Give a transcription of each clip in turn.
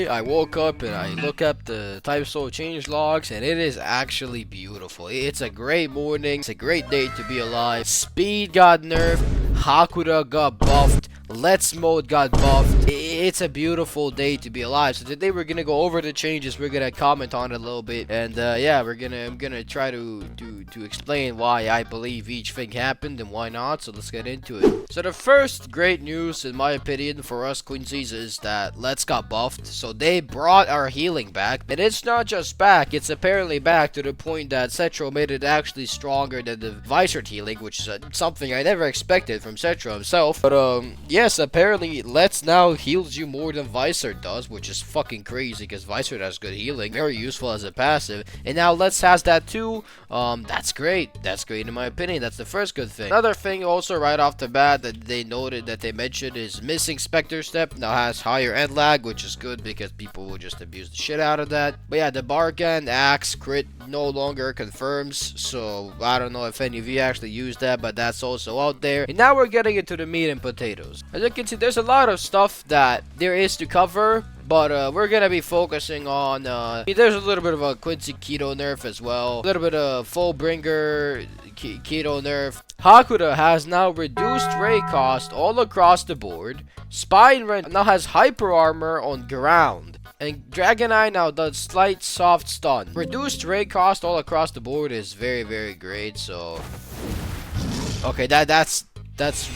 I woke up and I look up the type soul change logs, and it is actually beautiful. It's a great morning. It's a great day to be alive. Speed got nerfed. Hakuda got buffed. Let's mode got buffed. It's a beautiful day to be alive. So today we're gonna go over the changes. We're gonna comment on it a little bit, and yeah, I'm gonna try to explain why I believe each thing happened and why not. So let's get into it. So the first great news, in my opinion, for us Quincy's is that Let's got buffed. So they brought our healing back, and it's not just back. It's apparently back to the point that Cetro made it actually stronger than the Visor healing, which is something I never expected from Cetro himself. But yes, apparently Let's now heals you more than Visor does, which is fucking crazy because Visor has good healing, very useful as a passive, and now Let's has that too. That's great. That's great in my opinion. That's the first good thing. Another thing also right off the bat that they noted, that they mentioned, is missing Spectre Step now has higher end lag, which is good because people will just abuse the shit out of that. But yeah, the Barkan Axe crit no longer confirms, so I don't know if any of you actually use that, but that's also out there. And now we're getting into the meat and potatoes. As you can see, there's a lot of stuff that there is to cover, but we're gonna be focusing on there's a little bit of a Quincy keto nerf as well, a little bit of Fullbringer keto nerf. Hakuda has now reduced ray cost all across the board. Spine Rend now has hyper armor on ground, and Dragon Eye now does slight soft stun. Reduced ray cost all across the board is very great. So okay, that's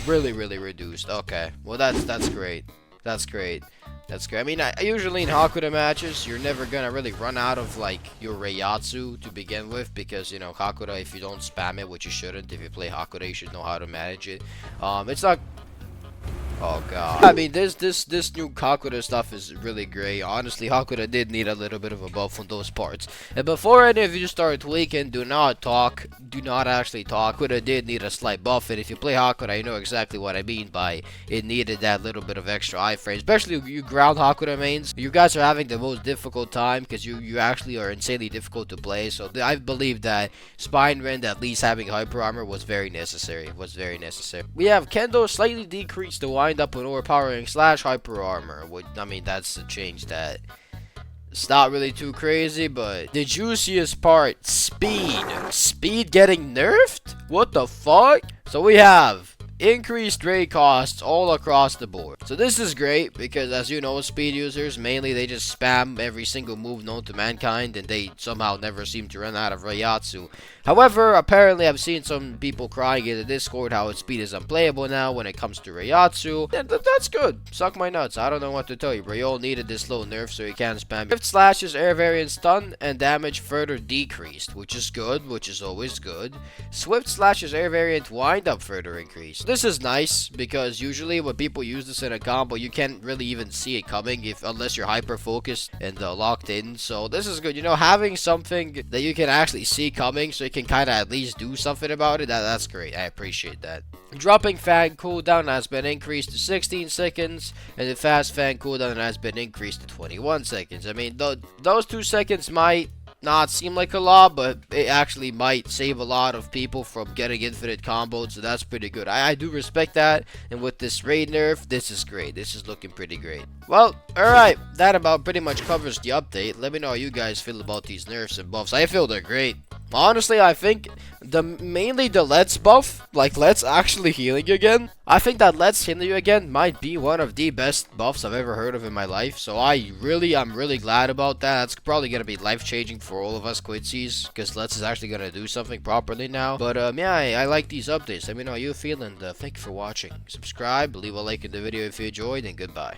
really reduced. Okay, well that's great. That's great. I mean, usually in Hakuda matches, you're never gonna really run out of like your Reiatsu to begin with, because you know Hakuda, if you don't spam it, which you shouldn't, if you play Hakuda, you should know how to manage it. It's not. Oh god. I mean, this new Hakuda stuff is really great. Honestly, Hakuda did need a little bit of a buff on those parts. And before any of you start tweaking, do not talk. Do not actually talk. Hakuda did need a slight buff, and if you play Hakuda, you know exactly what I mean by it needed that little bit of extra iframe. Especially you ground Hakuda mains. You guys are having the most difficult time because you actually are insanely difficult to play. So I believe that Spine Rend at least having hyper armor was very necessary. We have Kendo slightly decreased the wind up with overpowering / hyper armor. I mean, that's a change that it's not really too crazy, but the juiciest part, speed getting nerfed. What the fuck? So we have increased ray costs all across the board. So this is great because, as you know, speed users mainly they just spam every single move known to mankind, and they somehow never seem to run out of Reiatsu. However, apparently I've seen some people crying in the Discord how its speed is unplayable now when it comes to Reiatsu. And that's good. Suck my nuts. I don't know what to tell you. Rayol needed this low nerf so he can't spam. Swift Slash's air variant stun and damage further decreased, which is good, which is always good. Swift Slash's air variant wind up further increased. This is nice because usually when people use this in a combo, you can't really even see it coming unless you're hyper focused and locked in. So this is good. You know, having something that you can actually see coming so you can kind of at least do something about it, that's great. I appreciate that. Dropping fan cooldown has been increased to 16 seconds, and the fast fan cooldown has been increased to 21 seconds. I mean, those 2 seconds might not seem like a lot, but it actually might save a lot of people from getting infinite comboed, so that's pretty good. I do respect that, and with this raid nerf, this is great. This is looking pretty great. Well, alright, that about pretty much covers the update. Let me know how you guys feel about these nerfs and buffs. I feel they're great. Honestly, I think mainly the Let's buff, like Let's actually healing you again. I think that Let's healing you again might be one of the best buffs I've ever heard of in my life. So I'm really glad about that. That's probably gonna be life changing for all of us Quincy's, because Let's is actually gonna do something properly now. But yeah, I like these updates. Let me know how you feel, and thank you for watching. Subscribe, leave a like in the video if you enjoyed, and goodbye.